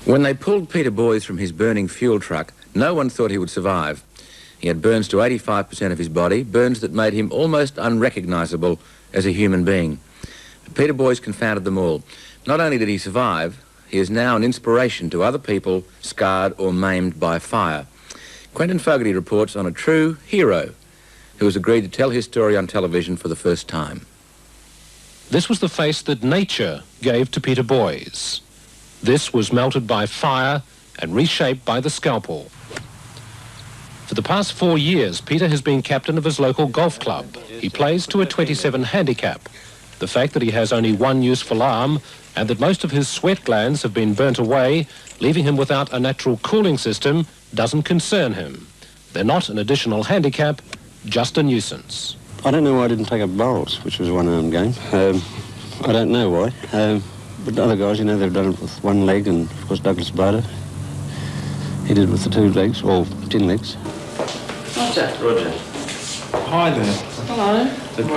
When they pulled Peter Boys from his burning fuel truck, no one thought he would survive. He had burns to 85% of his body, burns that made him almost unrecognisable as a human being. But Peter Boys confounded them all. Not only did he survive, he is now an inspiration to other people scarred or maimed by fire. Quentin Fogarty reports on a true hero who has agreed to tell his story on television for the first time. This was the face that nature gave to Peter Boys. This was melted by fire and reshaped by the scalpel. For the past 4 years, Peter has been captain of his local golf club. He plays to a 27 handicap. The fact that he has only one useful arm and that most of his sweat glands have been burnt away, leaving him without a natural cooling system, doesn't concern him. They're not an additional handicap, just a nuisance. I don't know why I didn't take up bowls, which was a one-arm game. I don't know why. But other guys, you know, they've done it with one leg, and of course Douglas Bader, he did it with the 2 legs, or 10 legs. Roger. Roger. Hi there. Hello.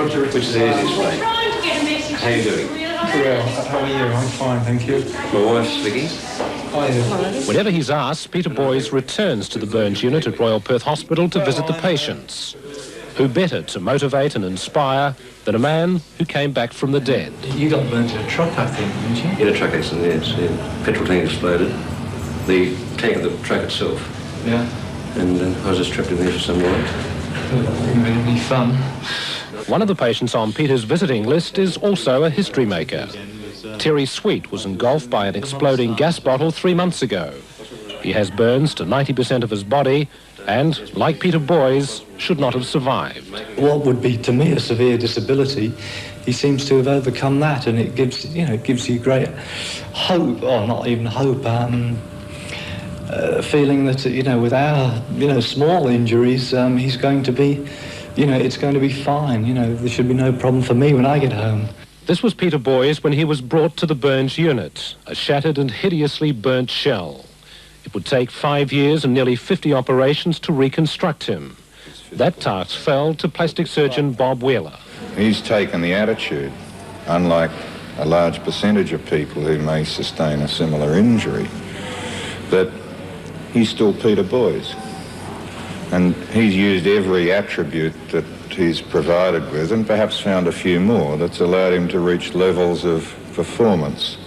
Roger, which is the easiest way? How are you doing? Well, how are you? I'm fine, thank you. My wife's Vicky. Hi there. Whenever he's asked, Peter Boys returns to the burns unit at Royal Perth Hospital to visit the patients. Who better to motivate and inspire than a man who came back from the dead? You got burnt in a truck, I think, didn't you? In a truck accident, yes. The petrol tank exploded. The tank of the truck itself. Yeah. And I was just trapped in there for some while. It wasn't any fun. One of the patients on Peter's visiting list is also a history maker. Terry Sweet was engulfed by an exploding gas bottle 3 months ago. He has burns to 90% of his body and, like Peter Boys, should not have survived. What would be to me a severe disability, he seems to have overcome that, and it gives you great hope, or not even hope, feeling that, with our, small injuries, he's going to be, it's going to be fine. There should be no problem for me when I get home. This was Peter Boys when he was brought to the burns unit, a shattered and hideously burnt shell. It would take 5 years and nearly 50 operations to reconstruct him. That task fell to plastic surgeon Bob Wheeler. He's taken the attitude, unlike a large percentage of people who may sustain a similar injury, that he's still Peter Boys. And he's used every attribute that he's provided with, and perhaps found a few more, that's allowed him to reach levels of performance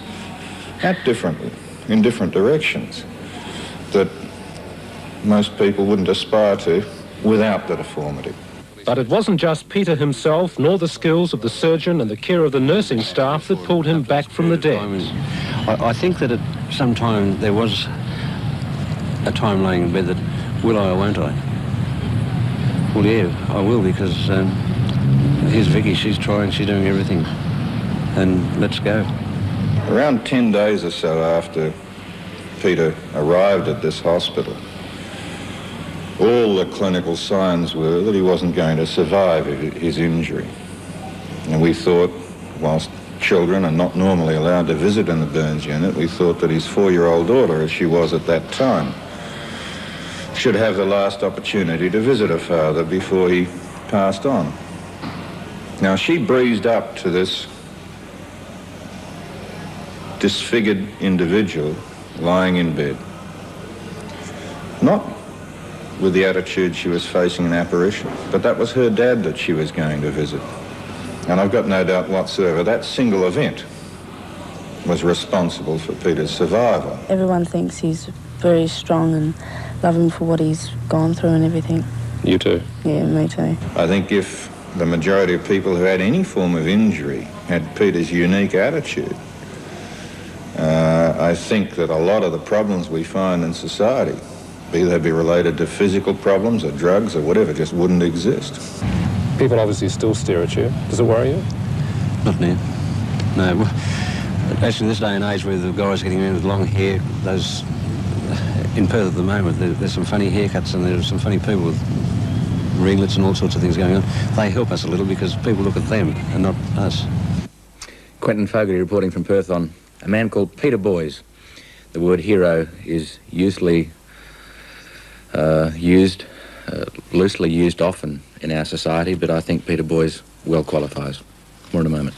in different directions, that most people wouldn't aspire to without the deformity. But it wasn't just Peter himself, nor the skills of the surgeon and the care of the nursing staff that pulled him back from the dead. I think that at some time there was a time laying in bed that, will I or won't I? Well, yeah, I will, because here's Vicky, she's trying, she's doing everything, and let's go. Around 10 days or so after Peter arrived at this hospital, all the clinical signs were that he wasn't going to survive his injury. And we thought, whilst children are not normally allowed to visit in the burns unit, we thought that his 4-year-old daughter, as she was at that time, should have the last opportunity to visit her father before he passed on. Now, she breezed up to this disfigured individual lying in bed, not with the attitude she was facing an apparition, but that was her dad that she was going to visit. And I've got no doubt whatsoever that single event was responsible for Peter's survival. Everyone thinks he's very strong and love him for what he's gone through and everything. You too? Yeah, me too. I think if the majority of people who had any form of injury had Peter's unique attitude, I think that a lot of the problems we find in society, be they be related to physical problems or drugs or whatever, just wouldn't exist. People obviously still stare at you. Does it worry you? Not now. No. Actually, in this day and age where the guys are getting in with long hair, those in Perth at the moment, there's some funny haircuts and there's some funny people with ringlets and all sorts of things going on. They help us a little because people look at them and not us. Quentin Fogarty reporting from Perth on a man called Peter Boys. The word hero is loosely used often in our society, but I think Peter Boys well qualifies. More in a moment.